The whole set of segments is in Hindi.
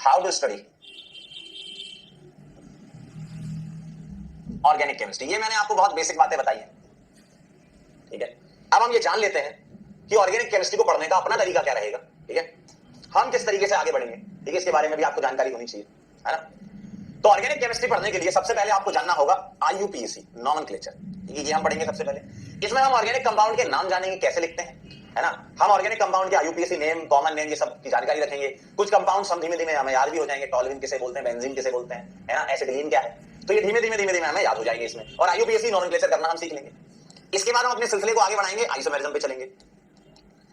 How to study organic chemistry. ये मैंने आपको बहुत बेसिक बातें बताई हैं, ठीक है। अब हम ये जान लेते हैं कि ऑर्गेनिक केमिस्ट्री को पढ़ने का अपना तरीका क्या रहेगा, ठीक है। हम किस तरीके से आगे बढ़ेंगे, ठीक है, इसके बारे में भी आपको जानकारी होनी चाहिए, है ना। तो ऑर्गेनिक केमिस्ट्री पढ़ने के लिए सबसे पहले आपको जानना होगा आईयूपीएसी नॉमेनक्लेचर, ठीक है, ये हम पढ़ेंगे सबसे पहले। इसमें हम ऑर्गेनिक कंपाउंड के नाम जानेंगे, कैसे लिखते हैं, है ना। हम ऑर्गेनिक कंपाउंड के आईयूपीएसी नेम, कॉमन नेम, ये सब की जानकारी रखेंगे। कुछ कंपाउंड्स हम धीमे धीमे हमें याद भी हो जाएंगे, टॉलुइन किसे बोलते हैं, बेंजीन किसे बोलते हैं, है ना, एसिटिलीन क्या है, तो ये धीमे धीमे हमें याद हो जाएंगे इसमें, और आईयूपीएसी नॉमेनक्लेचर करना हम सीख लेंगे। इसके बाद हम अपने सिलसिले को आगे बढ़ाएंगे, आइसोमेरिज्म पे चलेंगे,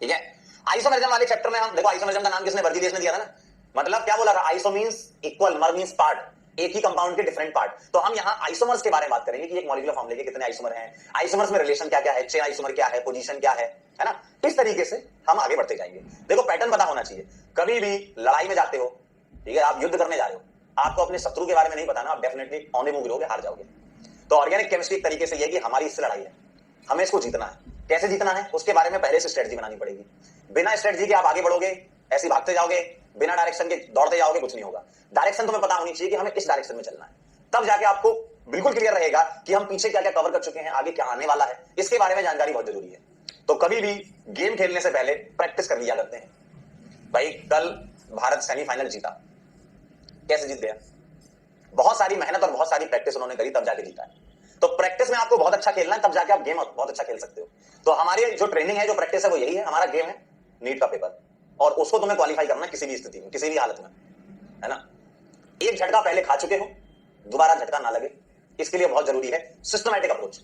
ठीक है। आइसोमेरिज्म वाले चैप्टर में हम देखो, आइसोमेरिज्म का नाम किसने, वर्जीनियस ने दिया था ना। मतलब क्या बोला था, आइसो मींस इक्वल, मर मींस पार्ट, एक ही कंपाउंड के डिफरेंट पार्ट। तो हम यहाँ आइसोमर्स के बारे में बात करेंगे कि एक मॉलिक्यूलर फॉर्मूले के कितने आइसोमर हैं, आइसोमर्स में रिलेशन क्या क्या है, चेन आइसोमर क्या है, पोजीशन क्या है ना। इस तरीके से हम आगे बढ़ते जाएंगे। देखो पैटर्न पता होना चाहिए। कभी भी लड़ाई में जाते हो, ठीक है, आप युद्ध करने जा रहे हो, आपको अपने शत्रु के बारे में नहीं पता ना, आप डेफिनेटली ऑन द मूव गिरोगे, हार जाओगे। तो ऑर्गेनिक केमिस्ट्री एक तरीके से ये कि हमारी इससे लड़ाई है, हमें इसको जीतना है। कैसे जीतना है उसके बारे में पहले से स्ट्रेटजी बनानी पड़ेगी। बिना स्ट्रेटजी के आप आगे बढ़ोगे, ऐसे भागते जाओगे, बिना डायरेक्शन के दौड़ते जाओगे, कुछ नहीं होगा। डायरेक्शन तुम्हें पता होनी चाहिए कि हमें इस डायरेक्शन में चलना है, तब जाके आपको बिल्कुल क्लियर रहेगा कि हम पीछे क्या क्या कवर कर चुके हैं, आगे क्या आने वाला है, इसके बारे में जानकारी बहुत जरूरी है। तो कभी भी गेम खेलने से पहले प्रैक्टिस कर लिया करते हैं। भाई कल भारत सेमीफाइनल जीता, कैसे जीत गया, बहुत सारी मेहनत और बहुत सारी प्रैक्टिस उन्होंने करी, तब जाके जीता है। तो प्रैक्टिस में आपको बहुत अच्छा खेलना है, तब जाके आप गेम बहुत अच्छा खेल सकते हो। तो हमारी जो ट्रेनिंग है, जो प्रैक्टिस है, वो यही है। हमारा गेम है नीट का पेपर, और उसको तुम्हें क्वालिफाई करना है किसी भी स्थिति में, किसी भी हालत में, है ना। एक झटका पहले खा चुके हो, दोबारा झटका ना लगे, इसके लिए बहुत जरूरी है सिस्टमैटिक अप्रोच।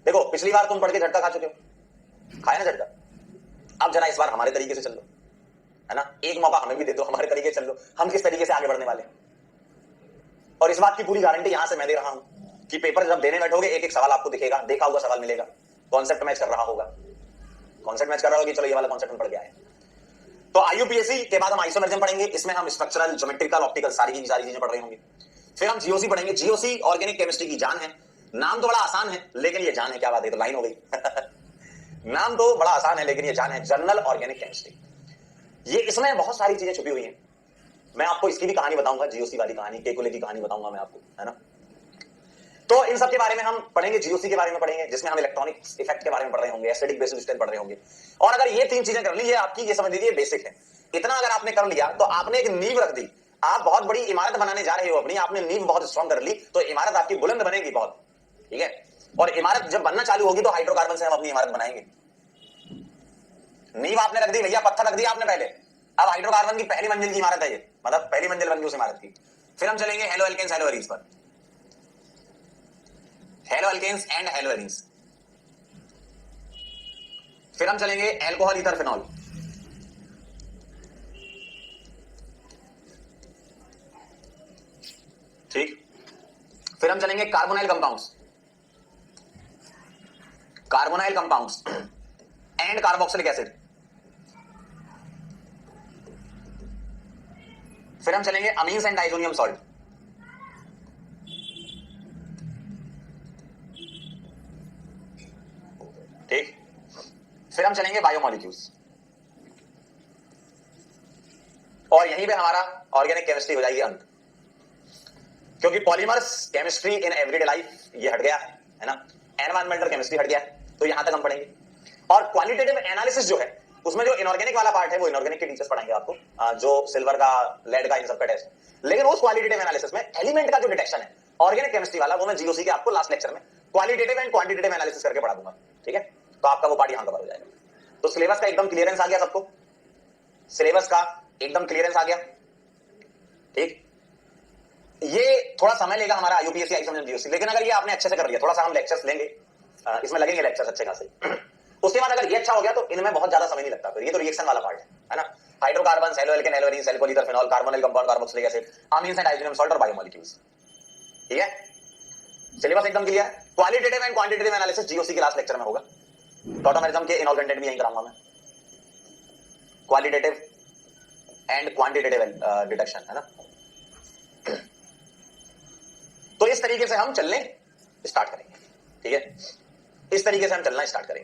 देखो पिछली बार तुम पढ़ के झटका खा चुके हो, खाया ना झटका, अब जरा इस बार हमारे तरीके से चल लो, है ना। एक मौका हमें भी दे दो, हमारे तरीके से चल लो, हम किस तरीके से आगे बढ़ने वाले हैं। और इस बात की पूरी गारंटी यहां से मैं दे रहा हूं कि पेपर जब देने बैठोगे, एक एक सवाल आपको दिखेगा, देखा हुआ सवाल मिलेगा, कॉन्सेप्ट मैच कर रहा होगा, कॉन्सेप्ट मैच कर रहा होगा कि चलो ये वाला कॉन्सेप्ट हम पढ़ के आए। तो आईयूपीएसी के बाद हम आइसोमेरिज्म पढ़ेंगे, इसमें हम स्ट्रक्चरल, ज्योमेट्रिकल, ऑप्टिकल सारी चीजें पढ़ रहे होंगे। फिर हम जीओसी पढ़ेंगे। जीओसी ऑर्गेनिक केमिस्ट्री की जान है। नाम तो बड़ा आसान है लेकिन ये जान है, क्या बात है, तो लाइन हो गई नाम तो बड़ा आसान है लेकिन ये जान है, जर्नल ऑर्गेनिक केमिस्ट्री। ये इसमें बहुत सारी चीजें छुपी हुई हैं। मैं आपको इसकी भी कहानी बताऊंगा, जीओसी वाली कहानी, केकुले की कहानी बताऊंगा मैं आपको, है ना। तो इन सब के बारे में हम पढ़ेंगे, जीओसी के बारे में पढ़ेंगे, जिसमें हम इलेक्ट्रॉनिक इफेक्ट के बारे में पढ़ रहे होंगे, एसिडिक बेसिस स्ट्रेंथ पढ़ रहे होंगे। और अगर ये तीन चीजें कर ली, ये आपकी, ये समझ लीजिए बेसिक है। इतना अगर आपने कर लिया तो आपने एक नींव रख दी। आप बहुत बड़ी इमारत बनाने जा रहे हो अपनी, आपने नींव बहुत स्ट्रॉन्ग कर ली, तो इमारत आपकी बुलंद बनेगी बहुत, ठीक है। और इमारत जब बनना चालू होगी तो हाइड्रोकार्बन से हम अपनी इमारत बनाएंगे। नींव आपने रख दी भैया, पत्थर रख दिया आपने पहले, अब हाइड्रोकार्बन की पहली मंजिल की इमारत है ये, मतलब पहली मंजिल बन गई उस इमारत की। फिर हम चलेंगे हेलो एल्केन्स, हेलो एरीन्स पर, haloalkanes and haloarenes. फिर हम चलेंगे एल्कोहल, ईथर, फिनॉल। ठीक। फिर हम चलेंगे carbonyl compounds, carbonyl compounds and carboxylic acid. फिर हम चलेंगे अमीन्स एंड डाइजोनियम सॉल्ट। ठीक। फिर हम चलेंगे बायोमोलिक्यूल्स, और यहीं पे हमारा ऑर्गेनिक केमिस्ट्री हो जाएगी अंत। क्योंकि polymers chemistry in everyday life ये हट गया है ना, एनवायरमेंटल केमिस्ट्री हट गया है, तो यहां तक हम पढ़ेंगे। और क्वालिटेटिव एनालिसिस जो है, उसमें जो इनऑर्गेनिक वाला पार्ट है, वो इनऑर्गेनिक के टीचर्स पढ़ाएंगे आपको, जो सिल्वर का, लेड का, इन सब का टेस्ट। लेकिन उस क्वालिटेटिव एनालिसिस में एलिमेंट का जो डिटेक्शन है, ऑर्गेनिक केमिस्ट्री वाला, वो मैं जीओसी के आपको लास्ट लेक्चर में क्वालिटेटिव एंड क्वांटिटेटिव एनालिसिस करके पढ़ा दूंगा, ठीक है। तो आपका वो पार्ट यहां कवर हो जाएगा। तो सिलेबस का एकदम क्लियरेंस आ गया सबको, सिलेबस का एकदम क्लियरेंस आ गया, ठीक। ये थोड़ा समय लेगा हमारा आईयूपीएसी, आइसोमेरिज्म, जीओसी, लेकिन अगर ये आपने अच्छे से कर लिया, थोड़ा सा हम लेक्चर्स लेंगे, इसमें लगेंगे लेक्चर्स अच्छे खासे उसके बाद अगर ये अच्छा हो गया तो इनमें बहुत ज्यादा समय नहीं लगता। फिर ये तो रिएक्शन वाला पार्ट है ना, hydrocarbons, halo alkane, hello arenes, alcohol, ether, phenol, carbonyl compound, carboxylic acid, amines and diazonium salt और बायोमोलिक्यूल्स, ठीक है। सिलेबस एकदम क्लियर है। Qualitative and quantitative analysis GOC के लास्ट लेक्चर में होगा। टॉटोमेरिज्म के इनऑर्गेनिक भी यहीं कराऊंगा मैं, क्वालिटेटिव एंड क्वांटिटेटिव डिटेक्शन, है ना। तो इस तरीके से हम चलने स्टार्ट करेंगे, ठीक है। इस तरीके से हम चलना स्टार्ट करेंगे।